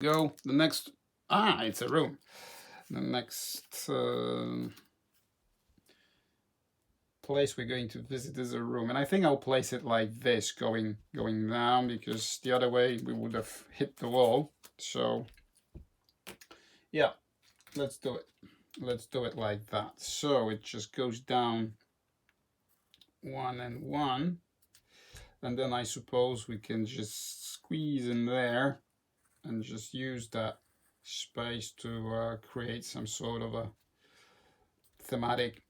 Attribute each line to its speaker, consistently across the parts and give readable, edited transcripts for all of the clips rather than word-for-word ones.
Speaker 1: Go. The next... it's a room. The next place we're going to visit is a room. And I think I'll place it like this, going down, because the other way we would have hit the wall. So, yeah, let's do it. Let's do it like that. So it just goes down 1 and 1. And then I suppose we can just squeeze in there and just use that space to create some sort of a thematic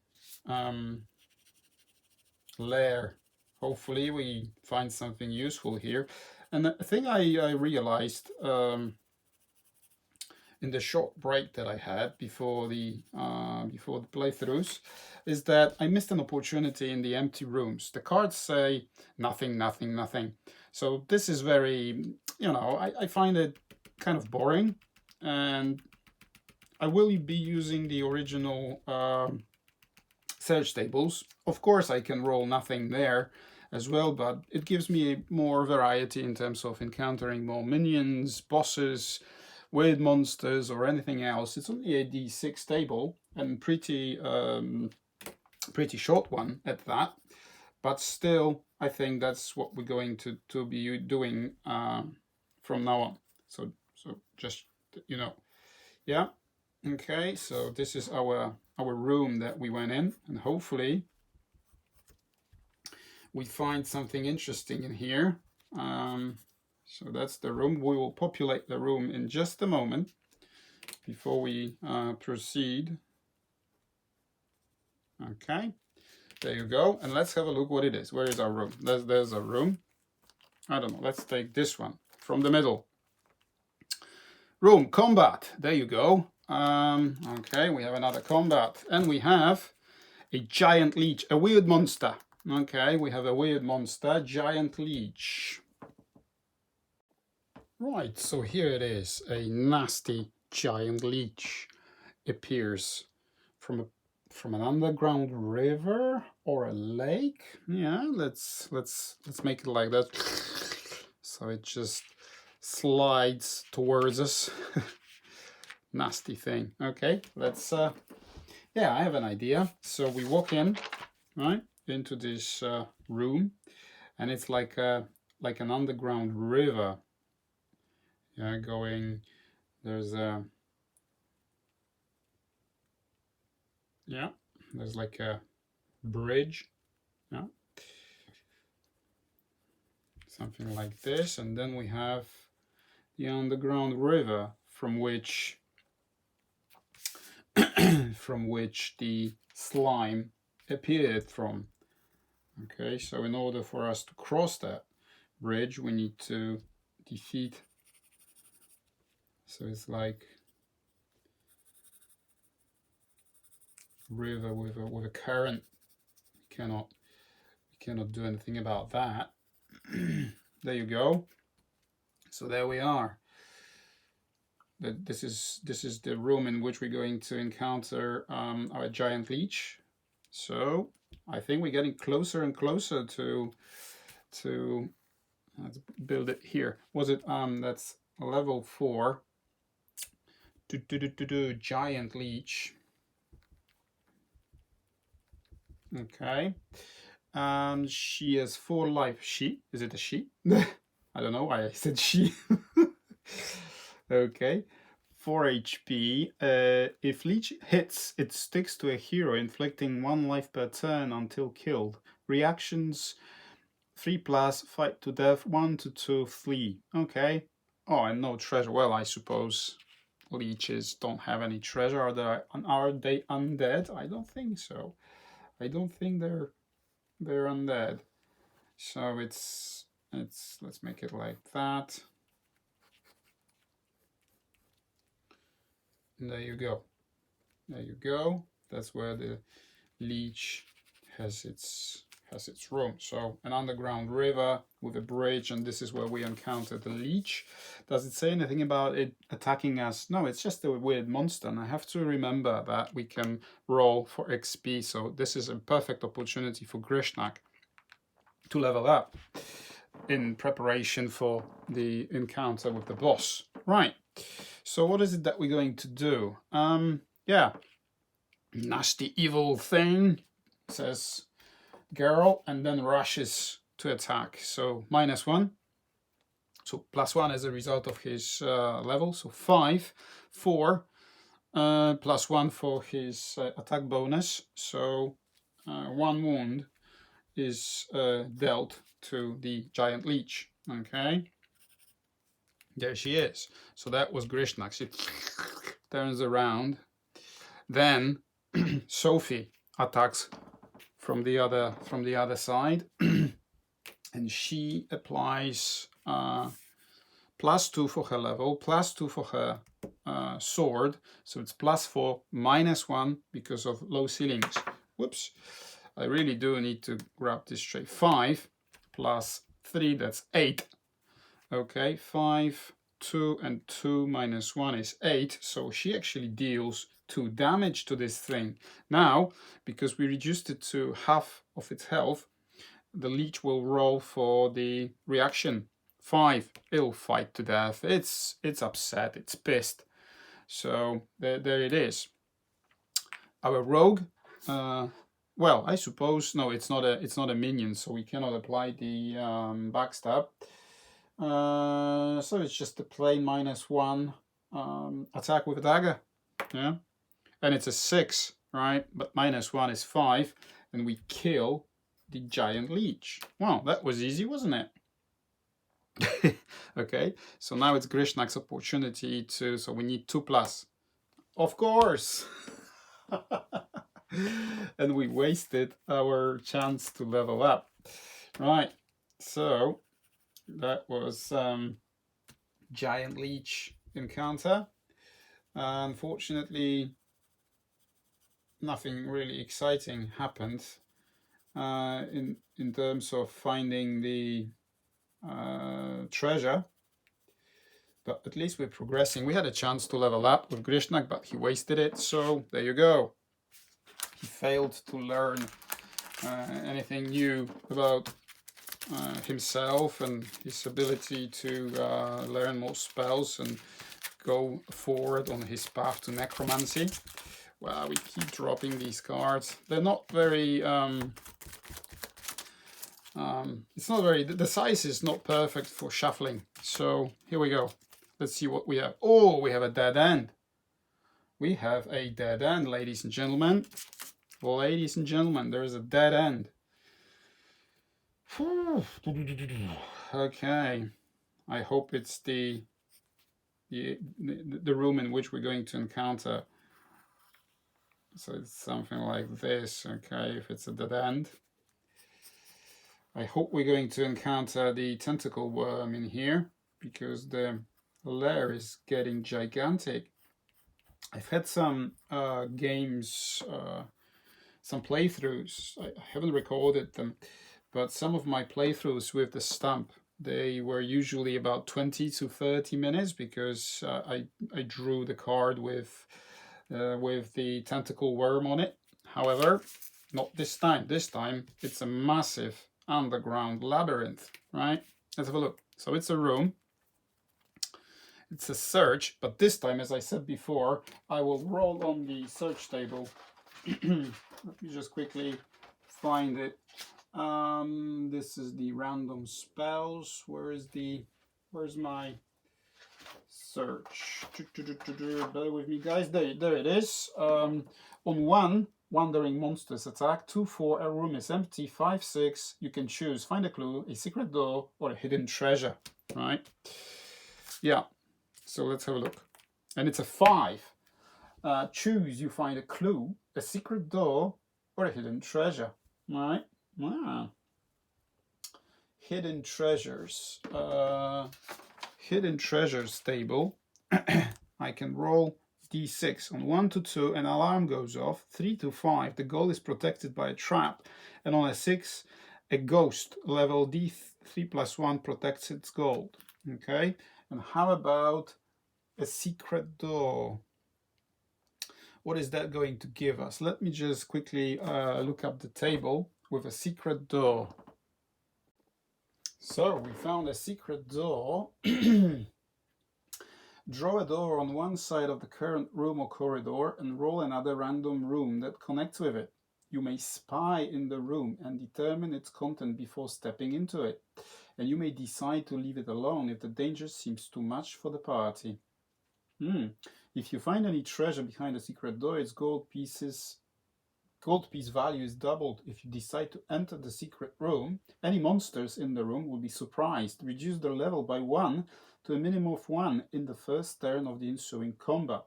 Speaker 1: layer. Hopefully we find something useful here. And the thing I realized in the short break that I had before the playthroughs is that I missed an opportunity in the empty rooms. The cards say nothing, nothing, nothing. So this is very, I find it kind of boring, and I will be using the original search tables. Of course I can roll nothing there as well, but it gives me more variety in terms of encountering more minions, bosses, weird monsters, or anything else. It's only a D6 table, and pretty short one at that, but still I think that's what we're going to be doing from now on. So just, yeah. Okay, so this is our room that we went in, and hopefully we find something interesting in here. So that's the room. We will populate the room in just a moment before we proceed. Okay, there you go. And let's have a look what it is. Where is our room? There's a room. I don't know. Let's take this one from the middle. Room, combat. There you go. Okay, we have another combat. And we have a giant leech, a weird monster. Okay, we have a weird monster, giant leech. Right, so here it is. A nasty giant leech appears from an underground river or a lake. Yeah, let's make it like that. So it just slides towards us. Nasty thing. Okay, let's yeah, I have an idea. So we walk in, right, into this room, and it's like an underground river. Yeah, there's like a bridge, yeah, something like this, and then we have the underground river from which the slime appeared from. Okay, so in order for us to cross that bridge, we need to defeat. So it's like river with a current. We cannot do anything about that. There you go. So there we are. This is the room in which we're going to encounter our giant leech. So I think we're getting closer and closer to let's build it here. Was it that's level 4. Giant leech. Okay. She has 4 life. She? Is it a she? I don't know why I said she. Okay. 4 HP. If Leech hits, it sticks to a hero, inflicting 1 life per turn until killed. Reactions 3+, fight to death, 1 to 2, flee. Okay. Oh, and no treasure. Well, I suppose leeches don't have any treasure. Are they undead? I don't think so. I don't think they're undead. So let's make it like that. And there you go. There you go. That's where the leech has its room. So an underground river with a bridge, and this is where we encountered the leech. Does it say anything about it attacking us? No, it's just a weird monster, and I have to remember that we can roll for XP, so this is a perfect opportunity for Grishnak to level up in preparation for the encounter with the boss. Right, So what is it that we're going to do? Yeah, nasty evil thing, says girl, and then rushes to attack. So -1. So +1 as a result of his level. So 5, 4, +1 for his attack bonus. So 1 wound is dealt to the giant leech. Okay, there she is. So that was Grishnak. She turns around. Then Sophie attacks from the other side, and she applies +2 for her level, +2 for her sword. So it's +4, -1 because of low ceilings. Whoops. I really do need to grab this straight. 5 + 3, that's 8. Okay, 5, 2, and 2 -1 is 8. So she actually deals 2 damage to this thing. Now, because we reduced it to half of its health, the leech will roll for the reaction. 5, it'll fight to death. It's upset, it's pissed. So there it is. Our rogue, well, I suppose no, it's not a minion, so we cannot apply the backstab. So it's just a plain -1 attack with a dagger. Yeah, and it's a 6, right? But -1 is 5, and we kill the giant leech. Wow, that was easy, wasn't it? Okay, so now it's Grishnak's opportunity to, so we need 2+. Of course! And we wasted our chance to level up. Right, so that was giant leech encounter. Unfortunately, nothing really exciting happened in terms of finding the treasure, but at least we're progressing. We had a chance to level up with Grishnak, but he wasted it, so there you go. He failed to learn anything new about himself and his ability to learn more spells and go forward on his path to necromancy. Well, we keep dropping these cards. They're not very it's not very, the size is not perfect for shuffling. So here we go. Let's see what we have. Oh, we have a dead end. We have a dead end, ladies and gentlemen. Ladies and gentlemen, there is a dead end. Okay. I hope it's the room in which we're going to encounter. So it's something like this, okay, if it's a dead end. I hope we're going to encounter the Tentacle Worm in here, because the lair is getting gigantic. I've had some games, some playthroughs. I haven't recorded them, but some of my playthroughs with the Stump, they were usually about 20 to 30 minutes, because I drew the card with the Tentacle Worm on it. However, not this time. This time it's a massive underground labyrinth, right? Let's have a look. So it's a room. It's a search, but this time, as I said before, I will roll on the search table. Let me just quickly find it. This is the random spells. Where's my search? Bear with me, guys. There it is. On 1, wandering monsters attack. 2, 4, a room is empty. 5, 6, you can choose. Find a clue, a secret door, or a hidden treasure. Right? Yeah. So let's have a look. And it's a 5. Choose, you find a clue, a secret door, or a hidden treasure. Right? Wow. Hidden treasures. Hidden treasures table. I can roll d6. On 1 to 2, an alarm goes off. 3 to 5, the goal is protected by a trap. And on a 6, a ghost, level d3 + 1, protects its gold. Okay? And how about a secret door? What is that going to give us? Let me just quickly look up the table with a secret door. So we found a secret door. Draw a door on one side of the current room or corridor and roll another random room that connects with it. You may spy in the room and determine its content before stepping into it. And you may decide to leave it alone if the danger seems too much for the party. If you find any treasure behind a secret door, its gold piece value is doubled. If you decide to enter the secret room, any monsters in the room will be surprised. Reduce their level by 1 to a minimum of 1 in the first turn of the ensuing combat.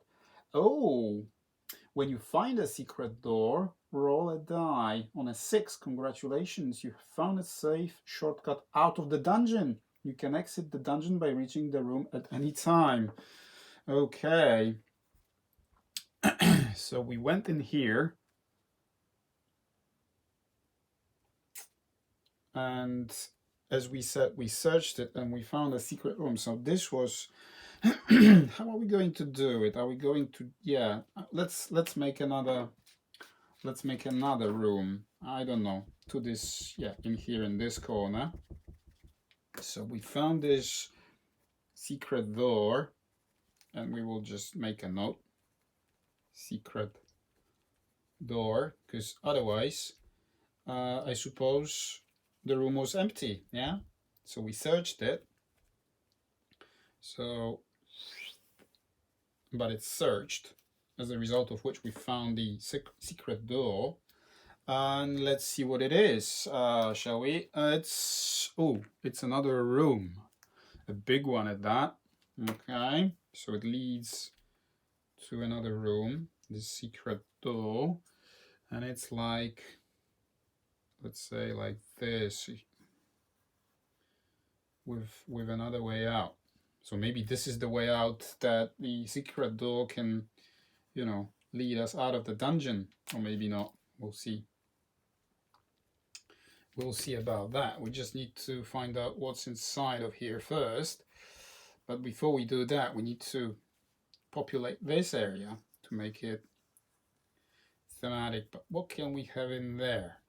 Speaker 1: Oh, when you find a secret door, roll a die. On a 6, congratulations, you have found a safe shortcut out of the dungeon. You can exit the dungeon by reaching the room at any time. Okay. So we went in here. And as we said, we searched it and we found a secret room. So this was... How are we going to do it? Are we going to... Yeah, let's make another... Let's make another room. I don't know. To this... Yeah, in here in this corner. So we found this secret door. And we will just make a note. Secret door. Because otherwise, I suppose the room was empty. Yeah? So we searched it. So... But it's searched. As a result of which we found the secret door. And let's see what it is. Shall we? It's another room. A big one at that. Okay. So it leads to another room, this secret door, and it's like, let's say like this, with another way out. So maybe this is the way out that the secret door can, you know, lead us out of the dungeon, or maybe not. We'll see. We'll see about that. We just need to find out what's inside of here first. But before we do that, we need to populate this area to make it thematic. But what can we have in there?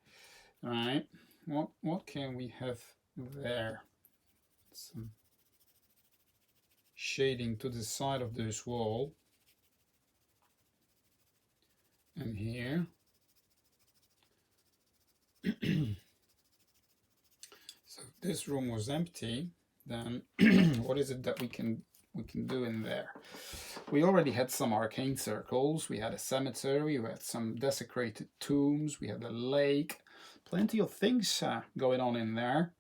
Speaker 1: All right, what can we have there? Some shading to the side of this wall. And here. So this room was empty. Then what is it that we can do in there? We already had some arcane circles. We had a cemetery. We had some desecrated tombs. We had a lake. Plenty of things going on in there.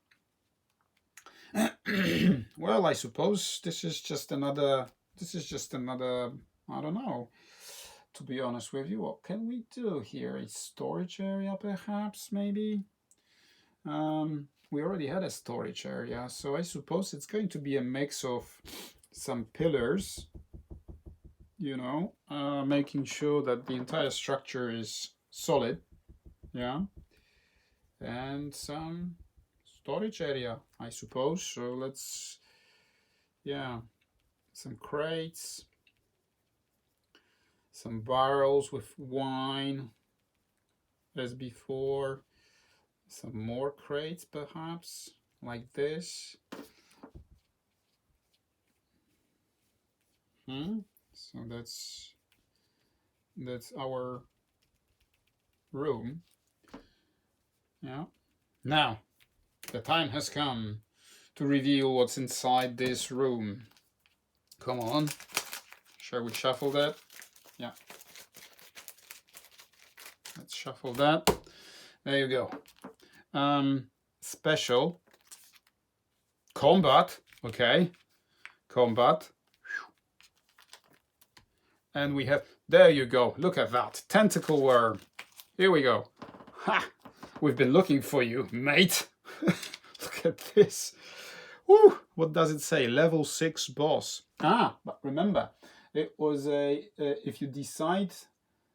Speaker 1: Well, I suppose this is just another. I don't know. To be honest with you, what can we do here? A storage area, perhaps, maybe. We already had a storage area, so I suppose it's going to be a mix of some pillars, you know, making sure that the entire structure is solid, yeah, and some storage area, I suppose. So let's, yeah, some crates, some barrels with wine, as before. Some more crates, perhaps, like this. So that's our room. Yeah. Now, the time has come to reveal what's inside this room. Come on. Shall we shuffle that? Yeah. Let's shuffle that. There you go. Special combat. Okay, combat. And we have, there you go, look at that, Tentacle Worm. Here we go. Ha! We've been looking for you, mate. Look at this. Woo! What does it say? Level 6 boss. Ah, but remember, it was a if you decide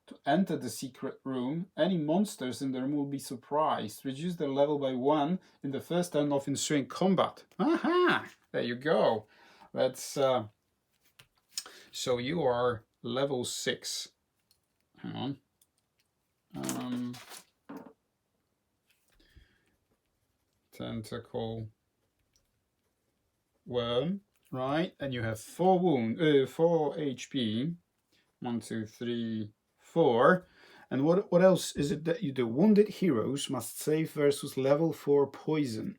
Speaker 1: to enter the secret room, any monsters in the room will be surprised. Reduce their level by 1 in the first turn of ensuing combat. Aha! There you go. Let's. So you are level 6. Hang on. Tentacle Worm. right? And you have 4 HP. 1, 2, 3, 4. And what else is it that you do? Wounded heroes must save versus level 4 poison.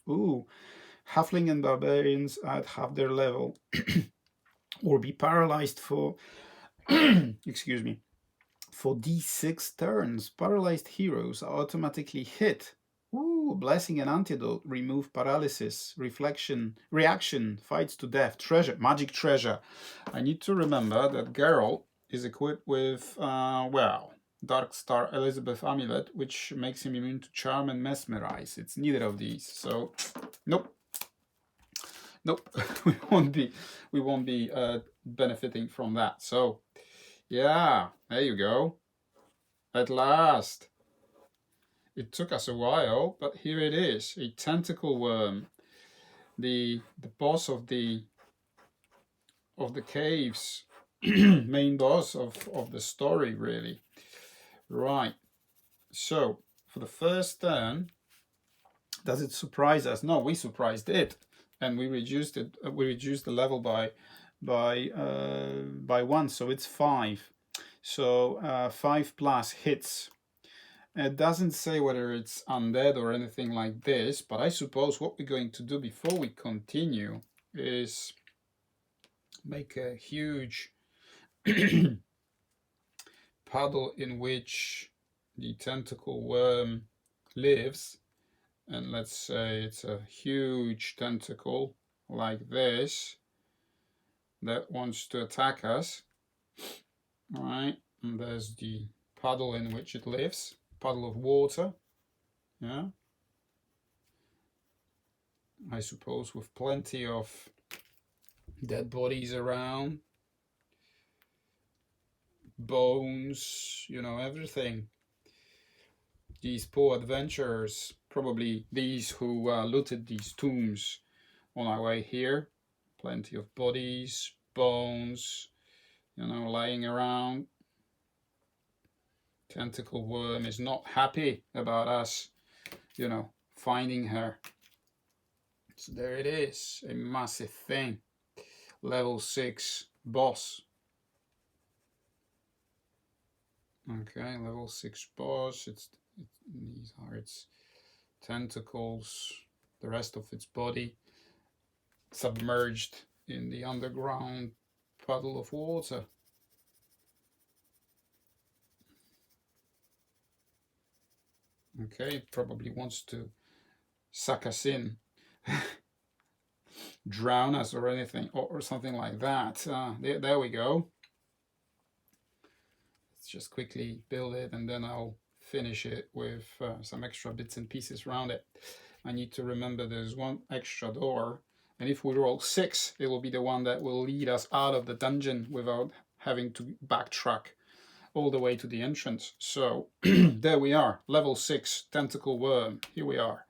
Speaker 1: Ooh, halfling and barbarians at half their level, or be paralyzed for excuse me, for d6 turns. Paralyzed heroes are automatically hit. Ooh, blessing and antidote. Remove paralysis. Reaction. Fights to death. Treasure. Magic treasure. I need to remember that Geralt is equipped with, well, Dark Star Elizabeth Amulet, which makes him immune to Charm and Mesmerize. It's neither of these. So, nope. Nope. we won't be benefiting from that. So, yeah, there you go. At last. It took us a while, but here it is, a Tentacle Worm, the boss of the caves, main boss of the story, really. Right. So for the first turn, does it surprise us? No, we surprised it, and we reduced it. We reduced the level by 1, so it's 5. So 5 plus hits. It doesn't say whether it's undead or anything like this, but I suppose what we're going to do before we continue is make a huge puddle in which the Tentacle Worm lives. And let's say it's a huge tentacle like this that wants to attack us. All right, and there's the puddle in which it lives. Puddle of water, yeah, I suppose, with plenty of dead bodies around, bones, you know, everything. These poor adventurers, probably these who looted these tombs on our way here, plenty of bodies, bones, you know, lying around. Tentacle Worm is not happy about us, you know, finding her. So there it is, a massive thing. Level 6 boss. Okay, level 6 boss. These are its tentacles, the rest of its body submerged in the underground puddle of water. Okay, it probably wants to suck us in, drown us or anything, or something like that. There we go. Let's just quickly build it, and then I'll finish it with some extra bits and pieces around it. I need to remember there's one extra door, and if we roll 6, it will be the one that will lead us out of the dungeon without having to backtrack all the way to the entrance. So there we are, level 6 Tentacle Worm. Here we are.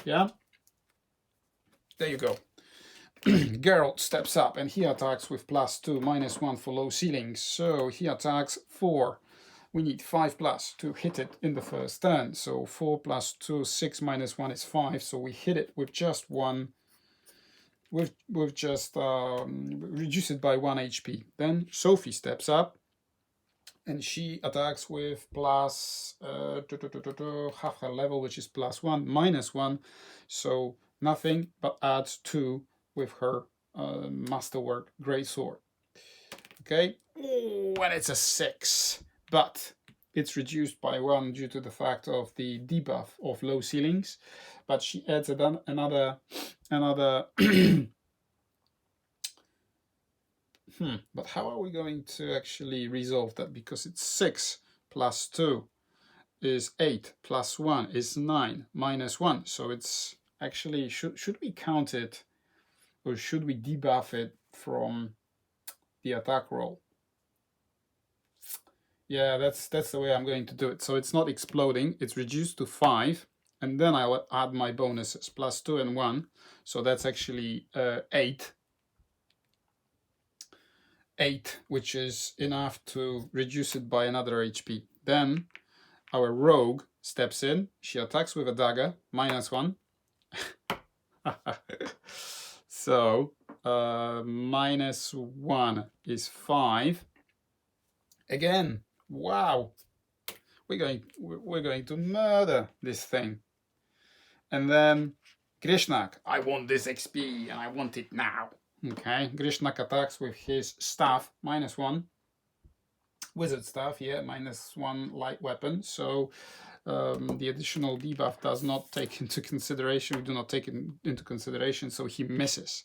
Speaker 1: Yeah, there you go. Geralt steps up and he attacks with +2, -1 for low ceilings. So he attacks 4. We need 5 plus to hit it in the first turn. So 4 plus 2, 6 minus 1 is 5. So we hit it with just 1. We've just reduced it by 1 HP. Then Sophie steps up and she attacks with plus half her level, which is +1, -1. So nothing, but adds 2 with her Masterwork Greatsword. Okay, and it's a 6, but it's reduced by 1 due to the fact of the debuff of low ceilings. But she adds another but how are we going to actually resolve that? Because it's 6 plus 2 is 8 plus 1 is 9 minus 1. So it's actually, should we count it, or should we debuff it from the attack roll? Yeah, that's the way I'm going to do it. So it's not exploding, it's reduced to 5, and then I will add my bonuses, +2 and 1. So that's actually 8. 8, which is enough to reduce it by another HP. Then our rogue steps in. She attacks with a dagger, -1. So -1 is 5. Again, wow, we're going to murder this thing. And then Grishnak, I want this XP and I want it now. Okay, Grishnak attacks with his staff, -1. Wizard staff, yeah, -1 light weapon. So the additional debuff does not take into consideration. We do not take it into consideration, so he misses.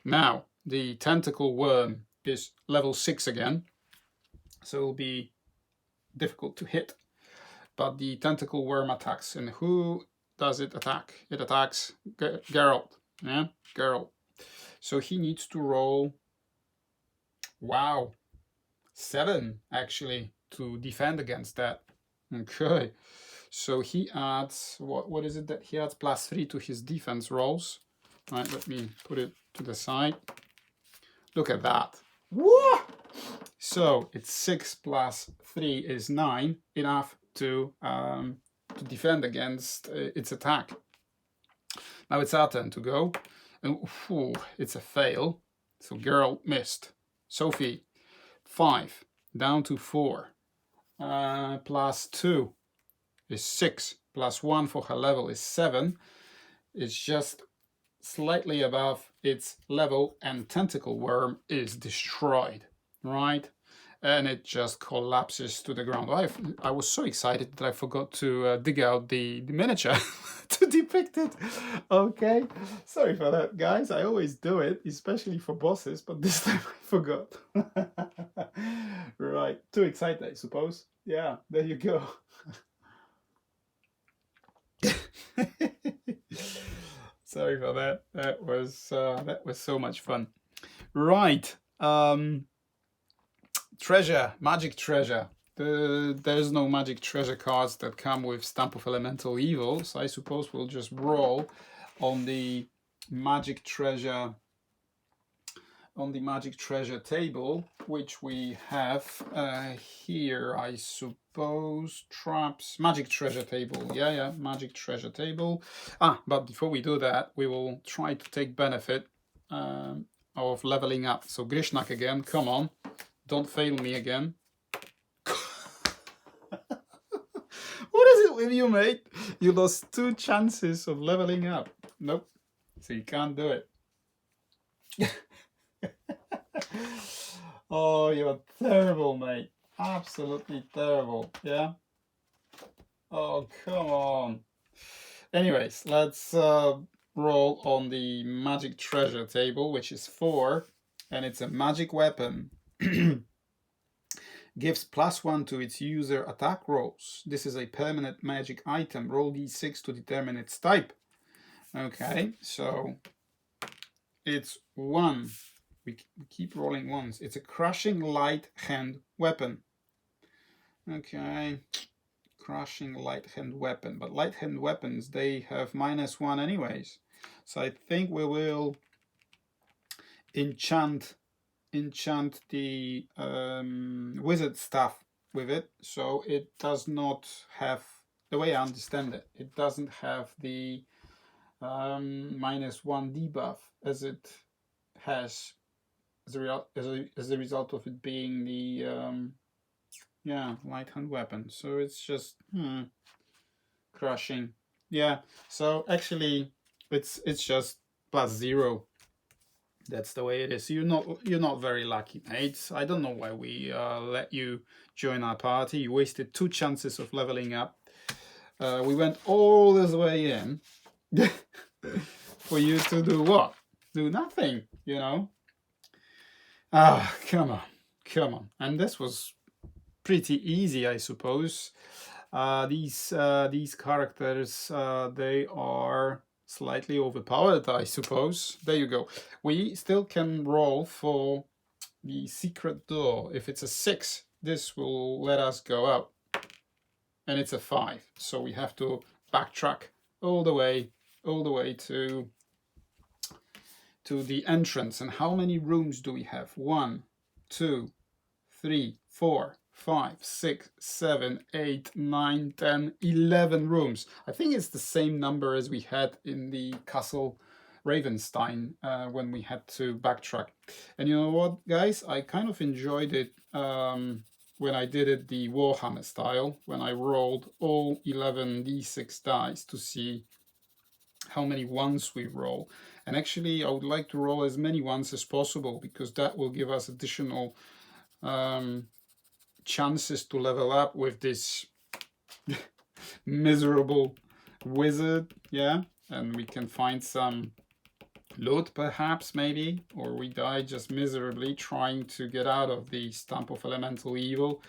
Speaker 1: Now, the Tentacle Worm is level 6 again, so it'll be difficult to hit. But the Tentacle Worm attacks, and who does it attack? It attacks Geralt. Yeah, Geralt. So he needs to roll, wow, 7 actually to defend against that. Okay, so he adds, what is it that he adds? +3 to his defense rolls. All right, let me put it to the side. Look at that. Whoa! So it's 6 + 3 is 9, enough to defend against its attack. Now it's our turn to go, and it's a fail. So Geralt missed. Sophie, 5 down to 4. +2 is 6. +1 for her level is 7. It's just slightly above its level, and Tentacle Worm is destroyed, right? And it just collapses to the ground. I was so excited that I forgot to dig out the miniature to depict it. Okay, sorry for that, guys. I always do it, especially for bosses, but this time I forgot. Right, too excited, I suppose. Yeah, there you go. Sorry for that. That was so much fun. Right. Treasure, magic treasure. There's no magic treasure cards that come with Stump of Elemental Evil, so I suppose we'll just roll on the magic treasure table, which we have here, I suppose. Traps, magic treasure table. Yeah, magic treasure table. But before we do that, we will try to take benefit of leveling up. So Grishnak again, come on. Don't fail me again. What is it with you, mate? You lost 2 chances of leveling up. Nope. So you can't do it. Oh, you're terrible, mate. Absolutely terrible. Yeah? Oh, come on. Anyways, let's roll on the magic treasure table, which is 4. And it's a magic weapon. Gives +1 to its user attack rolls. This is a permanent magic item. Roll d6 to determine its type. Okay, so it's 1. We keep rolling ones. It's a crushing light hand weapon. Okay, crushing light hand weapon. But light hand weapons, they have -1 anyways. So I think we will enchant the wizard staff with it, so it does not have, the way I understand it, it doesn't have the -1 debuff as it has as a result of it being the light hand weapon. So it's just crushing. Yeah, so actually it's just +0. That's the way it is. You're not very lucky, mate. I don't know why we let you join our party. You wasted 2 chances of leveling up. We went all this way in for you to do what? Do nothing, you know? Come on. And this was pretty easy, I suppose. These characters, they are slightly overpowered, I suppose. There you go. We still can roll for the secret door. If it's a 6, this will let us go out. And it's a 5. So we have to backtrack all the way to the entrance. And how many rooms do we have? 1, 2, 3, 4, 5, 6, 7, 8, 9, 10, 11 rooms. I think it's the same number as we had in the castle Ravenstein when we had to backtrack. And you know what, guys? I kind of enjoyed it when I did it the Warhammer style, when I rolled all 11 d6 dice to see how many ones we roll. And actually, I would like to roll as many ones as possible, because that will give us additional chances to level up with this miserable wizard, yeah, and we can find some loot perhaps, maybe, or we die just miserably trying to get out of the Stump of Elemental Evil,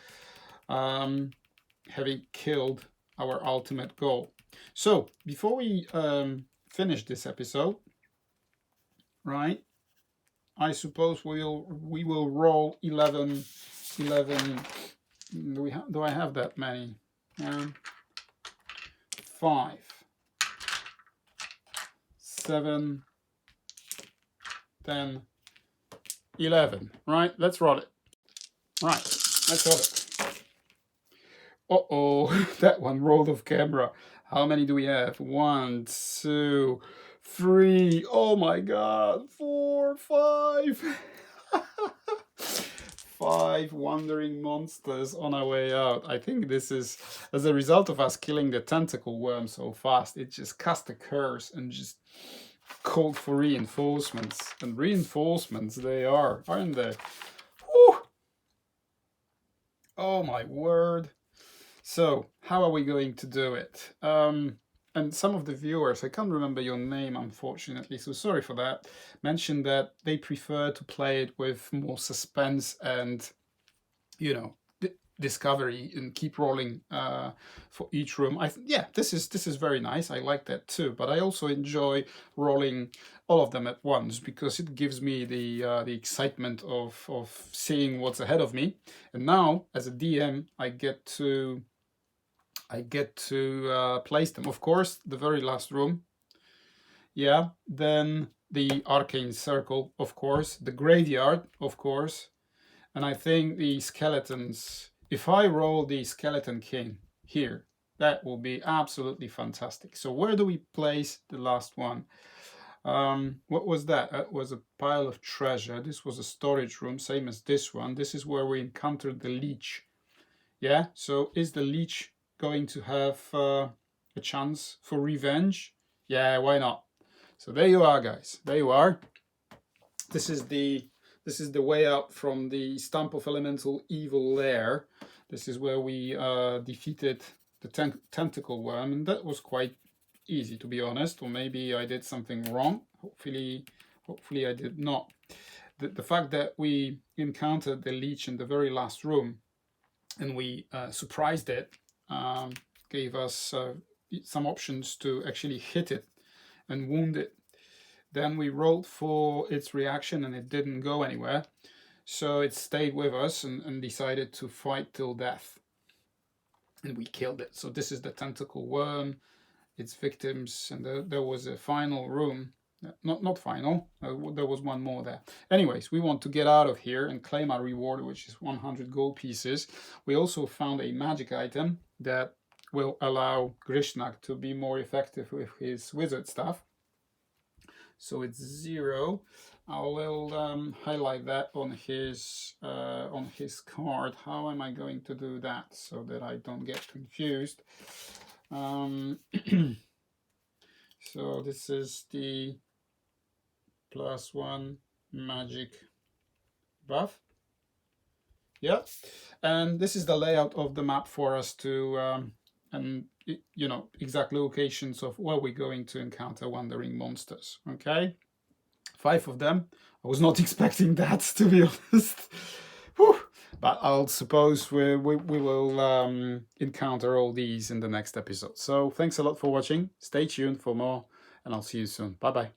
Speaker 1: having killed our ultimate goal. So before we finish this episode, right, I suppose we will roll 11. Do I have that many? 5, 7, 10, 11. Right, let's roll it. Right, let's roll it. Uh-oh, that one rolled off camera. How many do we have? 1, 2, 3. Oh my god, 4, 5. 5 wandering monsters on our way out. I think this is as a result of us killing the Tentacle Worm so fast. It just cast a curse and just called for reinforcements. And reinforcements they are, aren't they? Whew. Oh my word. So, how are we going to do it? And some of the viewers, I can't remember your name unfortunately, so sorry for that, mentioned that they prefer to play it with more suspense and, you know, discovery, and keep rolling for each room. Yeah, this is very nice. I like that too, but I also enjoy rolling all of them at once, because it gives me the excitement of seeing what's ahead of me. And now, as a DM, I get to place them. Of course, the very last room. Yeah, then the arcane circle, of course, the graveyard, of course, and I think the skeletons. If I roll the Skeleton King here, that will be absolutely fantastic. So where do we place the last one? What was that? That was a pile of treasure. This was a storage room, same as this one. This is where we encountered the Leech. Yeah, so is the Leech going to have a chance for revenge? Yeah, why not? So there you are, guys. There you are. This is the way out from the Stump of Elemental Evil lair. This is where we defeated the Tentacle Worm, and that was quite easy, to be honest. Or maybe I did something wrong. Hopefully I did not. The fact that we encountered the Leech in the very last room and we surprised it gave us some options to actually hit it and wound it. Then we rolled for its reaction and it didn't go anywhere. So it stayed with us and decided to fight till death. And we killed it. So this is the Tentacle Worm, its victims, and there was a final room. Not final, there was one more there. Anyways, we want to get out of here and claim our reward, which is 100 gold pieces. We also found a magic item that will allow Grishnak to be more effective with his wizard stuff. So it's 0. I will highlight that on his card. How am I going to do that so that I don't get confused? So this is the +1 magic buff. Yeah, and this is the layout of the map for us to and you know, exact locations of where we're going to encounter wandering monsters. Okay, 5 of them. I was not expecting that, to be honest. Whew. But I'll suppose we will encounter all these in the next episode. So thanks a lot for watching. Stay tuned for more, and I'll see you soon. Bye bye.